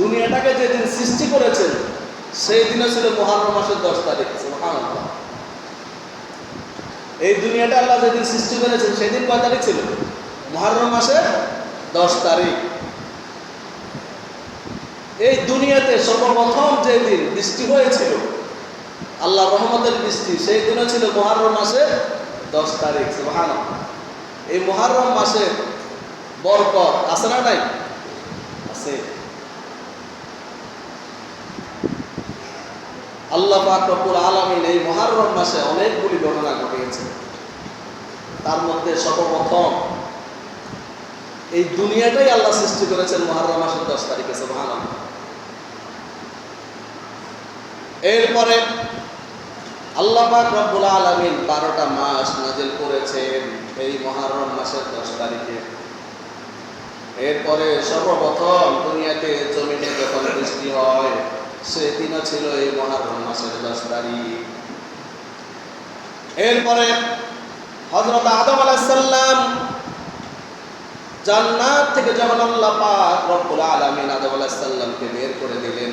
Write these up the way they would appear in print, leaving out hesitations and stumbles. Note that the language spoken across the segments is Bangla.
দুনিয়াটাকে যেদিন সৃষ্টি করেছেন সেই দিনও ছিল মুহররম মাসের 10 তারিখ। সুবহানাল্লাহ। এই দুনিয়াটা আল্লাহ যেদিন সৃষ্টি করেছেন সেদিন কয় তারিখ ছিল? মুহররম মাসের 10 তারিখ। এই দুনিয়াতে সর্বপ্রথম যেদিন বৃষ্টি হয়েছিল আল্লাহর রহমতের বৃষ্টি, সেই দিনও ছিল মুহররম মাসের 10 তারিখ। সুবহানাল্লাহ। এই মুহররম মাসে বরকত আছে না নাই? আছে। আল্লাহ পাক রব্বুল আলামিন এই মুহররম মাসে অনেকগুলি ঘটনা ঘটিয়েছেন। তার মধ্যে সর্বপ্রথম এই দুনিয়াটাই আল্লাহ সৃষ্টি করেছেন মুহররম মাসের 10 তারিখে। সুবহানাল্লাহ। এরপরে আল্লাহ পাক রব্বুল আলামিন 12টা মাস নাযিল করেছেন এই মুহররম মাসের 10 তারিখে। এরপরে সর্বপ্রথম দুনিয়াতে জমিনে যখন বৃষ্টি হয় সেদিনও ছিল এই মুহররম মাসের 10 তারিখ। এরপরে হযরত আদম আলাইহিস সালাম জান্নাত থেকে যখন আল্লাহ পাক রব্বুল আলামিন আদম আলাইহিস সালামকে বের করে দিলেন,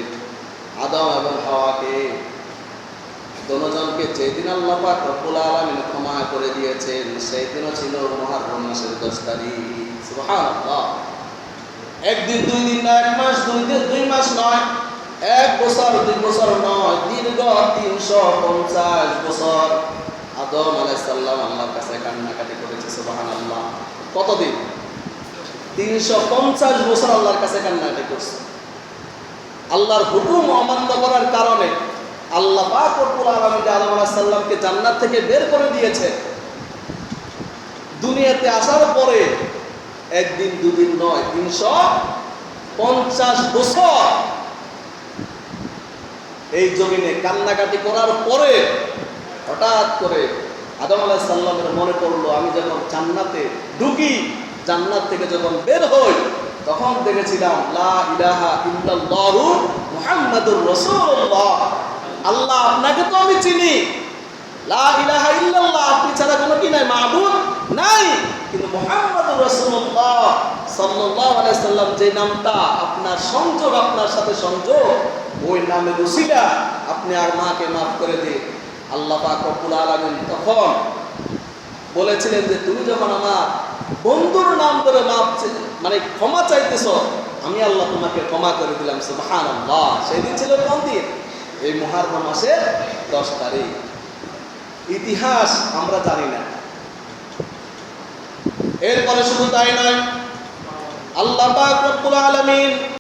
আদম এবং হাওয়াকে দুজনকে যেদিন আল্লাহ পাক রব্বুল আলামিন ক্ষমা করে দিয়েছেন সেই দিনও ছিল মুহররম মাসের 10 তারিখ। সুবহানাল্লাহ। একদিন, 2 দিন না, 1 মাস, 2 মাস নয়, 1 বছর, 2 বছর নয়, দীর্ঘ 350 বছর আদম আলাইহিস সালাম আল্লাহর কাছে কান্নাকাটি করেছে। সুবহানাল্লাহ। কতদিন? 350 বছর আল্লাহর কাছে কান্নাকাটি করছে। আল্লাহর হুকুম অমান্য করার কারণে আল্লাহ পাক রব্বুল আলামিন আদম আলাইহিস সালামকে জান্নাত থেকে বের করে দিয়েছে। দুনিয়াতে আসার পরে একদিন, 2 দিন নয়, 350 বছর এই জমিনে কান্নাকাটি করার পরে হঠাৎ করে আদম আলাইহিস সালামের মনে পড়লো, আমি যখন জান্নাতে ঢুকি, জান্নাত থেকে যখন বের হই, তখন দেখেছিলাম লা ইলাহা ইল্লাল্লাহু মুহাম্মাদুর রাসূলুল্লাহ। আল্লাহ আপনাকে তো আমি চিনি, লা ইলাহা ইল্লাল্লাহ, আপনি ছাড়া কোনো কি নাই, মাবুদ নাই, কিন্তু মুহাম্মাদুর রাসূলুল্লাহ সাল্লাল্লাহু আলাইহি সাল্লাম যে নামটা আপনার সংযোগ, আপনার সাথে সংযোগ, ওই নামের উসিলা আপনি আর মাকে মাফ করে দিন। আল্লাহ পাক রব্বুল আলামিন তখন বলেছিলেন যে তুমি যখন আমার বন্ধুর নাম ধরে মানে ক্ষমা চাইতেছো, আমি আল্লাহ তোমাকে ক্ষমা করে দিলাম। সুবহানাল্লাহ। সেদিন ছিল কোন দিন? এই মুহররম মাসের 10 তারিখ। ইতিহাস আমরা জানি না। এরপরে শুধু তাই নয়, আল্লাহ পাক রব্বুল আলামিন